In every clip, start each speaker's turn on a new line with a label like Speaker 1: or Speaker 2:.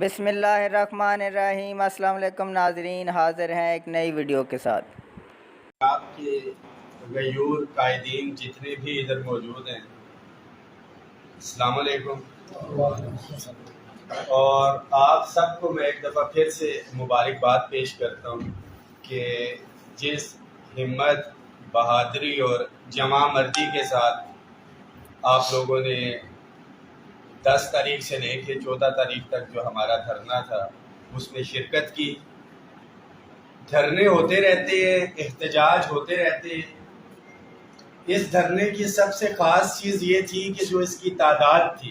Speaker 1: بسم اللہ الرحمن الرحیم۔ السلام علیکم ناظرین، حاضر ہیں ایک نئی ویڈیو کے ساتھ۔
Speaker 2: آپ کے غیور قائدین جتنے بھی ادھر موجود ہیں، السلام علیکم۔ اور آپ سب کو میں ایک دفعہ پھر سے مبارکباد پیش کرتا ہوں کہ جس ہمت، بہادری اور جمع مردی کے ساتھ آپ لوگوں نے 10 تاریخ سے لے کے 14 تاریخ تک جو ہمارا دھرنا تھا اس میں شرکت کی۔ دھرنے ہوتے رہتے ہیں، احتجاج ہوتے رہتے ہیں۔ اس دھرنے کی سب سے خاص چیز یہ تھی کہ جو اس کی تعداد تھی،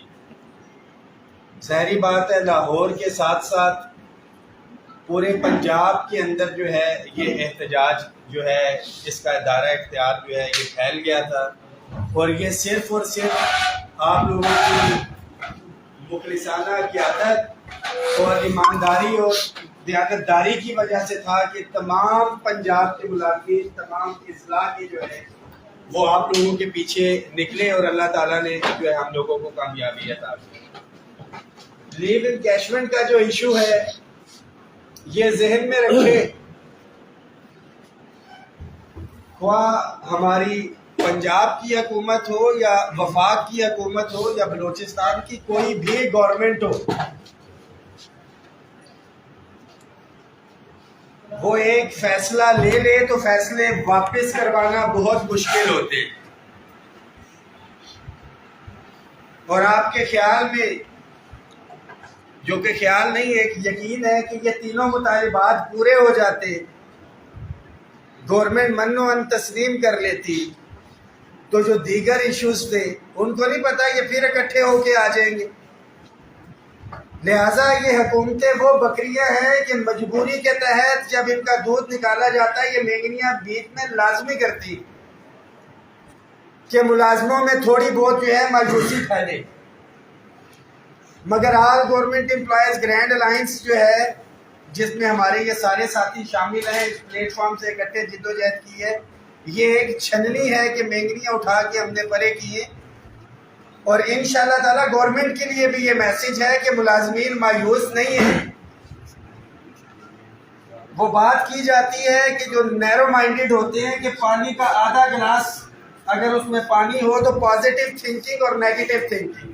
Speaker 2: ظاہری بات ہے لاہور کے ساتھ ساتھ پورے پنجاب کے اندر جو ہے یہ احتجاج جو ہے اس کا دائرہ اختیار جو ہے یہ پھیل گیا تھا، اور یہ صرف اور صرف آپ لوگوں کی مخلصانہ قیادت اور ایمانداری اور دیانتداری کی وجہ سے تھا کہ تمام پنجاب کے ملاقین، تمام اضلاع کے جو ہے وہ آپ لوگوں کے پیچھے نکلے، اور اللہ تعالیٰ نے جو ہے ہم لوگوں کو کامیابی عطا کی۔ لیو انکیشمنٹ کا جو ایشو ہے یہ ذہن میں رکھے، خواہ ہماری پنجاب کی حکومت ہو یا وفاق کی حکومت ہو یا بلوچستان کی کوئی بھی گورنمنٹ ہو، وہ ایک فیصلہ لے لے تو فیصلے واپس کروانا بہت مشکل ہوتے، اور آپ کے خیال میں جو کہ خیال نہیں ایک یقین ہے کہ یہ تینوں مطالبات پورے ہو جاتے، گورنمنٹ من و ان تسلیم کر لیتی، تو جو دیگر ایشوز تھے ان کو نہیں پتا یہ پھر اکٹھے ہو کے آ جائیں گے۔ لہٰذا یہ حکومتیں وہ بکریاں ہیں کہ مجبوری کے تحت جب ان کا دودھ نکالا جاتا ہے یہ مینگنیاں بیچ میں لازمی کرتی کہ ملازموں میں تھوڑی بہت جو ہے مایوسی پھیلے، مگر آل گورنمنٹ امپلائیز گرینڈ الائنس جو ہے جس میں ہمارے یہ سارے ساتھی شامل ہیں، اس پلیٹ فارم سے اکٹھے جدوجہد کی ہے، یہ ایک چھننی ہے کہ مینگنیاں اٹھا کے ہم نے پرے کیے، اور انشاءاللہ تعالیٰ گورنمنٹ کے لیے بھی یہ میسج ہے کہ ملازمین مایوس نہیں ہیں۔ وہ بات کی جاتی ہے کہ جو نیرو مائنڈڈ ہوتے ہیں کہ پانی کا آدھا گلاس اگر اس میں پانی ہو تو پازیٹیو تھنکنگ اور نیگیٹو تھنکنگ،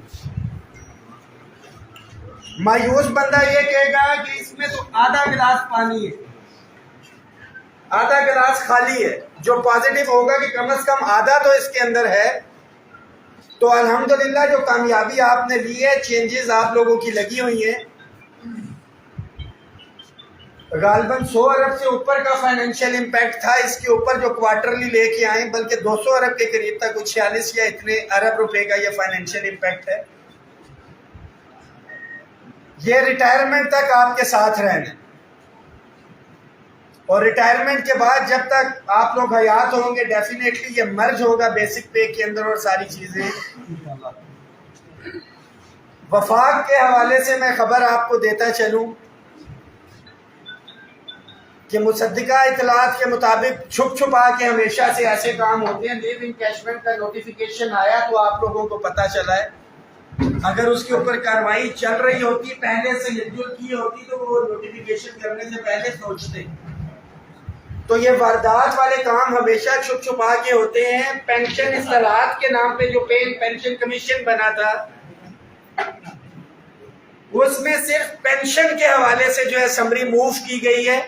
Speaker 2: مایوس بندہ یہ کہے گا کہ اس میں تو آدھا گلاس پانی ہے، آدھا گلاس خالی ہے۔ جو پازیٹیو ہوگا کہ کم از کم آدھا تو اس کے اندر ہے۔ تو الحمدللہ جو کامیابی آپ نے لی ہے، چینجز آپ لوگوں کی لگی ہوئی ہیں، غالباً 100 ارب سے اوپر کا فائنینشیل امپیکٹ تھا اس کے اوپر جو کوارٹرلی لے کے آئیں، بلکہ 200 ارب کے قریب تک، کچھ 46 یا اتنے ارب روپے کا یہ فائنینشیل امپیکٹ ہے۔ یہ ریٹائرمنٹ تک آپ کے ساتھ رہنا، اور ریٹائرمنٹ کے بعد جب تک آپ لوگ حیات ہوں گے ڈیفینیٹلی یہ مرج ہوگا بیسک پے کے اندر، اور ساری چیزیں۔ وفاق کے حوالے سے میں خبر آپ کو دیتا چلوں کہ مصدقہ اطلاعات کے مطابق چھپ چھپا کے ہمیشہ سے ایسے کام ہوتے ہیں۔ لیو انکیشمنٹ کا نوٹیفیکیشن آیا تو آپ لوگوں کو پتہ چلا ہے، اگر اس کے اوپر کارروائی چل رہی ہوتی، پہلے سے شیڈول کی ہوتی تو وہ نوٹیفیکیشن کرنے سے پہلے سوچتے۔ تو یہ واردات والے کام ہمیشہ چھپ چھپا کے ہوتے ہیں۔ پینشن اصلاحات کے نام پہ جو پینشن کمیشن بنا تھا اس میں صرف پینشن کے حوالے سے جو ہے سمری موو کی گئی ہے،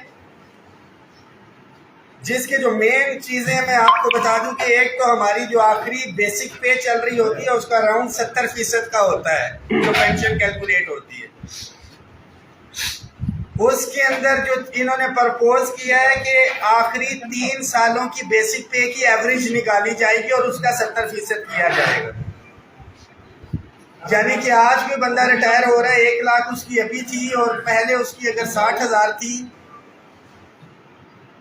Speaker 2: جس کے جو مین چیزیں میں آپ کو بتا دوں کہ ایک تو ہماری جو آخری بیسک پے چل رہی ہوتی ہے اس کا اراؤنڈ 70% کا ہوتا ہے جو پینشن کیلکولیٹ ہوتی ہے۔ اس کے اندر جو انہوں نے پرپوز کیا ہے کہ آخری 3 سالوں کی بیسک پے کی ایوریج نکالی جائے گی اور اس کا 70% کیا جائے گا، یعنی کہ آج کوئی بندہ ریٹائر ہو رہا ہے 1 لاکھ اس کی ابھی تھی، اور پہلے اس کی اگر 60,000 تھی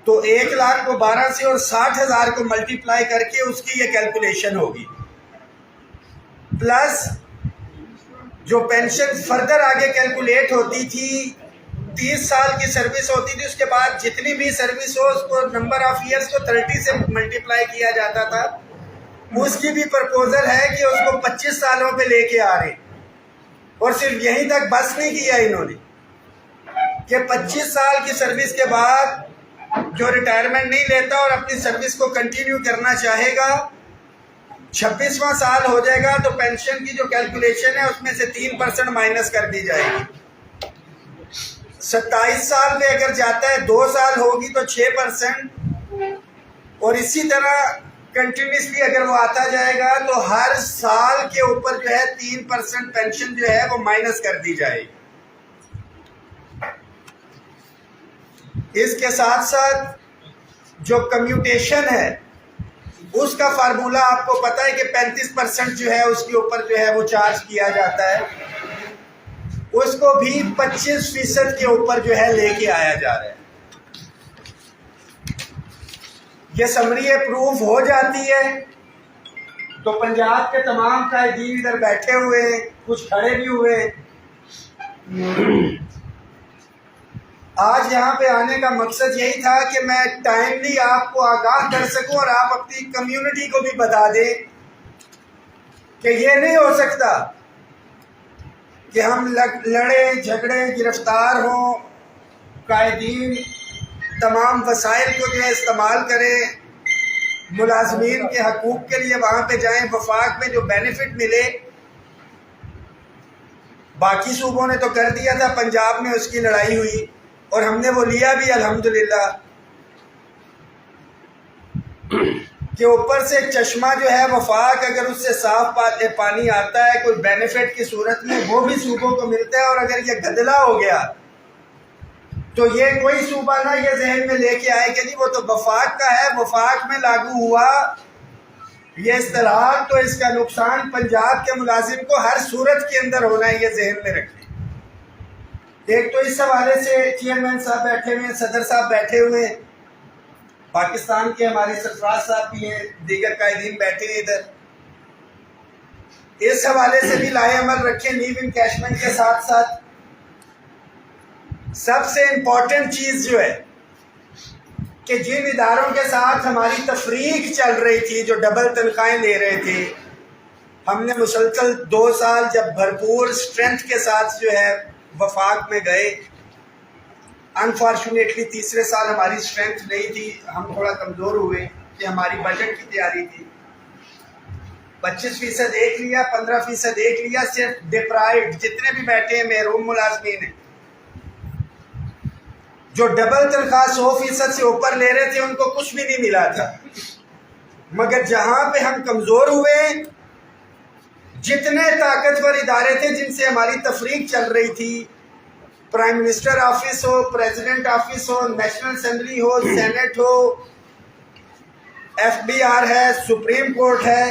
Speaker 2: تو 1 لاکھ کو 12 سے اور 60,000 کو ملٹیپلائی کر کے اس کی یہ کیلکولیشن ہوگی، پلس جو پینشن فردر آگے کیلکولیٹ ہوتی تھی 30 سال کی سروس ہوتی تھی، اس کے بعد جتنی بھی سروس ہو اس کو نمبر آف ایئرز کو 30 سے ملٹیپلائی کیا جاتا تھا۔ اس کی بھی پرپوزل ہے کہ اس کو 25 سالوں پہ لے کے آ رہے، اور صرف یہیں تک بس نہیں کیا انہوں نے، کہ 25 سال کی سروس کے بعد جو ریٹائرمنٹ نہیں لیتا اور اپنی سروس کو کنٹینیو کرنا چاہے گا، 26واں سال ہو جائے گا تو پینشن کی جو کیلکولیشن ہے اس میں سے 3% مائنس کر دی جائے گی. 27 سال پہ اگر جاتا ہے 2 سال ہوگی تو 6%، اور اسی طرح کنٹینیوسلی اگر وہ آتا جائے گا تو ہر سال کے اوپر جو ہے 3% پینشن جو ہے وہ مائنس کر دی جائے گی. اس کے ساتھ ساتھ جو کمیوٹیشن ہے اس کا فارمولا آپ کو پتا ہے کہ 35% جو ہے اس کے اوپر جو ہے وہ چارج کیا جاتا ہے، اس کو بھی 25% کے اوپر جو ہے لے کے آیا جا رہا ہے. یہ سمری اپروو ہو جاتی ہے تو پنجاب کے تمام قائدین ادھر بیٹھے ہوئے، کچھ کھڑے بھی ہوئے. آج یہاں پہ آنے کا مقصد یہی تھا کہ میں ٹائملی آپ کو آگاہ کر سکوں اور آپ اپنی کمیونٹی کو بھی بتا دیں کہ یہ نہیں ہو سکتا کہ ہم لڑے جھگڑے گرفتار ہوں، قائدین تمام وسائل کو جو ہے استعمال کریں، ملازمین کے حقوق کے لیے وہاں پہ جائیں، وفاق میں جو بینیفٹ ملے. باقی صوبوں نے تو کر دیا تھا، پنجاب میں اس کی لڑائی ہوئی اور ہم نے وہ لیا بھی الحمدللہ، کہ اوپر سے چشمہ جو ہے وفاق اگر اس سے صاف پانی آتا ہے کوئی بینیفٹ کی صورت میں وہ بھی صوبوں کو ملتا ہے. اور اگر یہ گدلا ہو گیا تو یہ کوئی صوبہ نہ یہ ذہن میں لے کے آئے کہ نہیں وہ تو وفاق کا ہے، وفاق میں لاگو ہوا یہ اصطلاح تو اس کا نقصان پنجاب کے ملازم کو ہر صورت کے اندر ہونا ہے، یہ ذہن میں رکھیں. ایک تو اس حوالے سے چیئرمین صاحب بیٹھے ہوئے ہیں، صدر صاحب بیٹھے ہوئے ہیں، پاکستان کے ہمارے سرفراز صاحب بھی ہیں، دیگر قائدین بیٹھے ہیں ادھر. اس حوالے سے بھی لائے عمل رکھیں. نیو انکیشمنٹ کے ساتھ ساتھ سب سے امپورٹنٹ چیز جو ہے کہ جن اداروں کے ساتھ ہماری تفریق چل رہی تھی، جو ڈبل تنخواہیں لے رہے تھے، ہم نے مسلسل 2 سال جب بھرپور اسٹرینتھ کے ساتھ جو ہے وفاق میں گئے. انفارچونیٹلی تیسرے سال ہماری اسٹرینتھ نہیں تھی، ہم تھوڑا کمزور ہوئے کہ ہماری بجٹ کی تیاری تھی. 25% ایک لیا، 15% ایک لیا. صرف ڈپرائیوڈ جتنے بھی بیٹھے ہیں محروم ملازمین ہیں جو ڈبل تنخواہ 100% سے اوپر لے رہے تھے ان کو کچھ بھی نہیں ملا تھا. مگر جہاں پہ ہم کمزور ہوئے، جتنے طاقتور ادارے تھے جن سے ہماری تفریق چل رہی تھی، پرائم منسٹر آفس ہو، پریزیڈنٹ آفس ہو، نیشنل اسمبلی ہو، سینٹ ہو، FBR ہے، سپریم کورٹ ہے،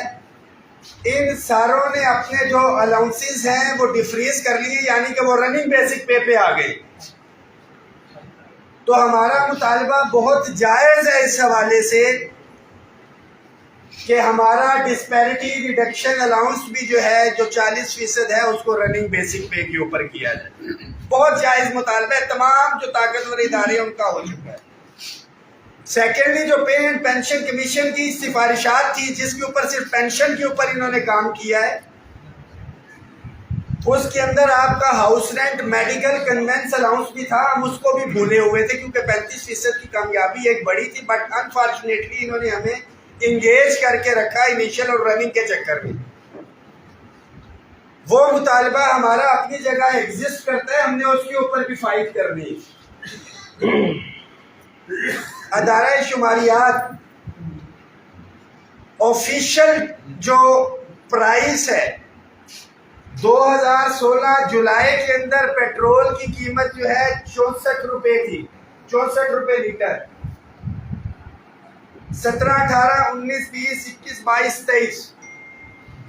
Speaker 2: ان ساروں نے اپنے جو الاؤنسز ہیں وہ ڈیفریز کر لیے، یعنی کہ وہ رننگ بیسک پے پہ آ گئی. تو ہمارا مطالبہ بہت جائز ہے اس حوالے سے کہ ہمارا ڈسپیرٹی ریڈکشن الاؤنس بھی جو ہے جو 40% ہے اس کو رننگ بیسک پے کے اوپر کیا جائے. بہت جائز مطالبہ ہے، تمام جو طاقتور ادارے ان کا ہو چکا ہے. سیکنڈلی جو پے اینڈ پینشن کمیشن کی سفارشات تھی جس کے اوپر صرف پینشن کے اوپر انہوں نے کام کیا ہے، اس کے اندر آپ کا house rent, medical, conveyance allowance بھی تھا، ہم اس کو بھی بھولے ہوئے تھے کیونکہ 35% کی کامیابی ایک بڑی تھی. بٹ انفارچونیٹلی انہوں نے ہمیں انگیج کر کے رکھا انیشیل اور رننگ کے چکر میں. وہ مطالبہ ہمارا اپنی جگہ ایگزسٹ کرتا ہے، ہم نے اس کے اوپر بھی فائٹ کرنی. ادارہ شماریات آفیشل جو پرائس ہے 2016 جولائی کے اندر پیٹرول کی قیمت جو ہے 64 روپے تھی، 64 روپے لیٹر. 17، 18، 19، 20، 21، 22، 23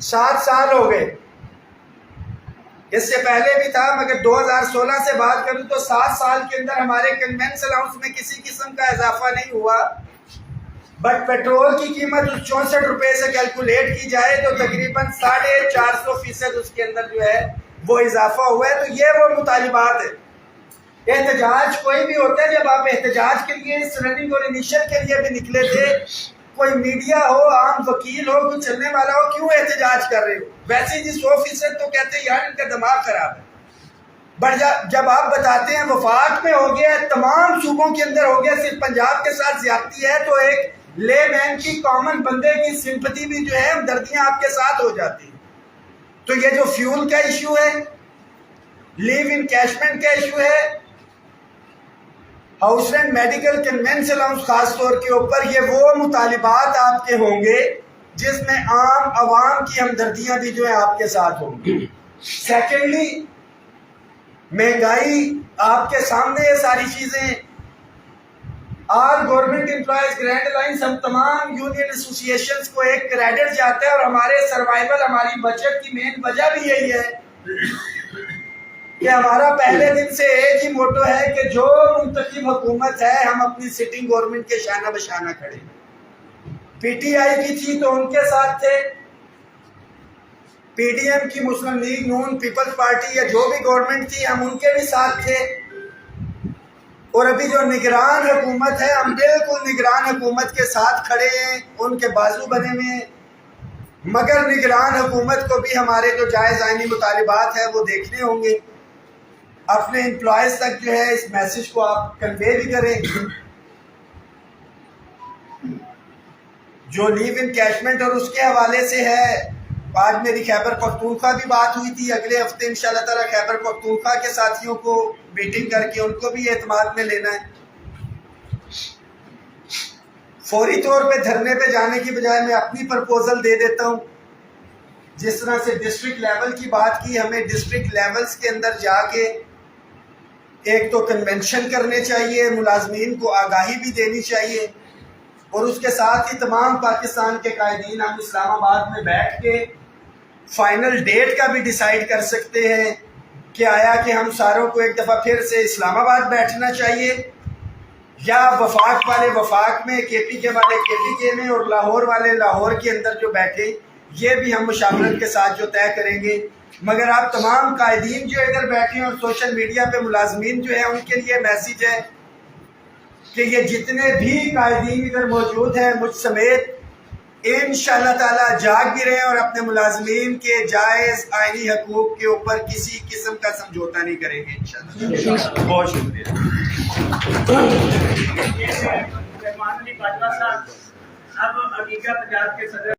Speaker 2: 7 سال ہو گئے. اس سے پہلے بھی تھا مگر 2016 سے بات کروں تو 7 سال کے اندر ہمارے کنوینس الاؤنس میں کسی قسم کا اضافہ نہیں ہوا. بٹ پیٹرول کی قیمت 64 روپے سے کیلکولیٹ کی جائے تو تقریباً 450% اس کے اندر جو ہے وہ اضافہ ہوا ہے. تو یہ وہ مطالبات ہے. احتجاج کوئی بھی ہوتا ہے، جب آپ احتجاج کے لیے اس رننگ اور انیشل کے لیے بھی نکلے تھے، کوئی میڈیا ہو، عام وکیل ہو، کوئی چلنے والا ہو، کیوں احتجاج کر رہے ہو؟ ویسے جی 100% تو کہتے ہیں یار ان کا دماغ خراب ہے.
Speaker 3: بٹ جب آپ بتاتے ہیں وفاق میں ہو گیا ہے، تمام صوبوں کے اندر ہو گیا، صرف پنجاب کے ساتھ زیادتی ہے، تو ایک لے مین کی، کامن بندے کی سمپتی بھی جو ہے ہمدردیاں آپ کے ساتھ ہو جاتی ہیں۔ تو یہ جو فیول کا ایشو ہے، لیو انکیشمنٹ کا ایشو ہے، house rent, medical, conveyance allowance خاص طور کے اوپر، یہ وہ مطالبات آپ کے ہوں گے جس میں عام عوام کی ہمدردیاں بھی جو ہے آپ کے ساتھ ہوں گی۔ سیکنڈلی، مہنگائی آپ کے سامنے، یہ ساری چیزیں، آل گورنمنٹ امپلائیز گرینڈ الائنس، ہم تمام یونین ایسوسیشنز کو ایک کریڈٹ جاتا ہے، اور ہمارے سروائیول، ہماری بچت کی مین وجہ بھی یہی ہے کہ ہمارا پہلے دن سے ایک ہی موٹو ہے کہ جو منتخب حکومت ہے ہم اپنی سٹنگ گورنمنٹ کے شانہ بشانہ کھڑے۔ پی ٹی آئی کی تھی تو ان کے ساتھ تھے، پی ڈی ایم کی، مسلم لیگ نون، پیپلز پارٹی، یا جو بھی گورنمنٹ تھی ہم ان کے بھی ساتھ تھے، اور ابھی جو نگران حکومت ہے ہم بالکل نگران حکومت کے ساتھ کھڑے ہیں، ان کے بازو بنے ہوئے ہیں۔ مگر نگران حکومت کو بھی ہمارے جو جائز آئینی مطالبات ہیں وہ دیکھنے ہوں گے۔ اپنے امپلائیز تک جو ہے اس میسج کو آپ کنوے بھی کریں۔ جو لیو انکیشمنٹ اور اس کے حوالے سے ہے، آج میری خیبر پختونخوا بھی بات ہوئی تھی، اگلے ہفتے انشاءاللہ تعالی خیبر پختونخوا کے ساتھیوں کو میٹنگ کر کے ان کو بھی اعتماد میں لینا ہے۔ فوری طور پہ دھرنے پہ جانے کی بجائے میں اپنی پرپوزل دے دیتا ہوں، جس طرح سے ڈسٹرکٹ لیول کی بات کی، ہمیں ڈسٹرکٹ لیولز کے اندر جا کے ایک تو کنونشن کرنے چاہیے، ملازمین کو آگاہی بھی دینی چاہیے، اور اس کے ساتھ ہی تمام پاکستان کے قائدین ہم اسلام آباد میں بیٹھ کے فائنل ڈیٹ کا بھی ڈیسائیڈ کر سکتے ہیں کہ آیا کہ ہم ساروں کو ایک دفعہ پھر سے اسلام آباد بیٹھنا چاہیے، یا وفاق والے وفاق میں، کے پی کے والے کے پی کے میں، اور لاہور والے لاہور کے اندر جو بیٹھے، یہ بھی ہم مشاورت کے ساتھ جو طے کریں گے۔ مگر آپ تمام قائدین جو ادھر بیٹھے ہیں اور سوشل میڈیا پہ ملازمین جو ہیں، ان کے لیے میسیج ہے کہ یہ جتنے بھی قائدین ادھر موجود ہیں مجھ سمیت، انشاءاللہ تعالی جاگ بھی رہے اور اپنے ملازمین کے جائز آئینی حقوق کے اوپر کسی قسم کا سمجھوتا نہیں کریں گے انشاءاللہ۔ بہت شکریہ۔
Speaker 4: مانوی باجوہ صاحب اب عقیقہ پنجاب کے صدر